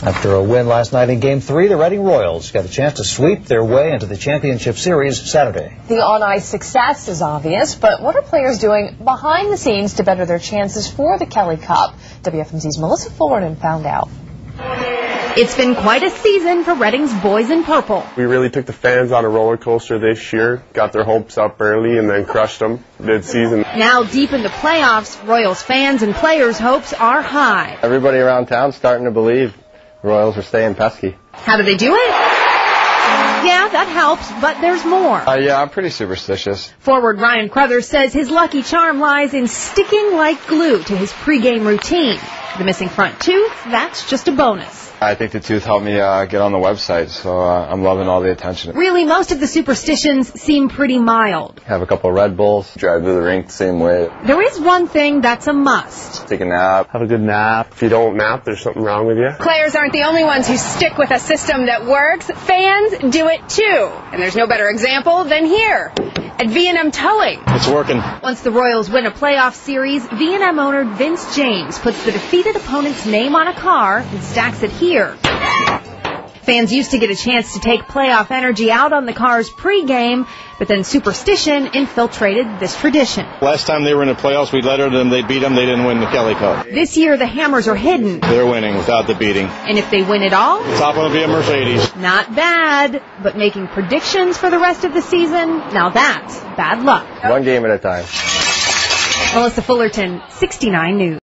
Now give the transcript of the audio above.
After a win last night in Game 3, the Reading Royals got a chance to sweep their way into the championship series Saturday. The on-ice success is obvious, but what are players doing behind the scenes to better their chances for the Kelly Cup? WFMZ's Melissa Fullerton found out. It's been quite a season for Reading's boys in purple. We really took the fans on a roller coaster this year, got their hopes up early and then crushed them mid-season. Now deep in the playoffs, Royals fans and players' hopes are high. Everybody around town starting to believe Royals are staying pesky. How do they do it? Yeah, that helps, but there's more. Yeah, I'm pretty superstitious. Forward Ryan Crothers says his lucky charm lies in sticking like glue to his pregame routine. The missing front tooth, that's just a bonus. I think the tooth helped me get on the website, so I'm loving all the attention. Really, most of the superstitions seem pretty mild. Have a couple Red Bulls, drive to the rink the same way. There is one thing that's a must. Take a nap. Have a good nap. If you don't nap, there's something wrong with you. Players aren't the only ones who stick with a system that works. Fans do it too. And there's no better example than here at V&M Towing. It's working. Once the Royals win a playoff series, V&M owner Vince James puts the defeated opponent's name on a car and stacks it here. Fans used to get a chance to take playoff energy out on the cars pregame, but then superstition infiltrated this tradition. Last time they were in the playoffs, we lettered them, they beat them, they didn't win the Kelly Cup. This year, the Hammers are hidden. They're winning without the beating. And if they win it all, The top one will be a Mercedes. not bad. But making predictions for the rest of the season, now that's bad luck. One game at a time. Melissa Fullerton, 69 News.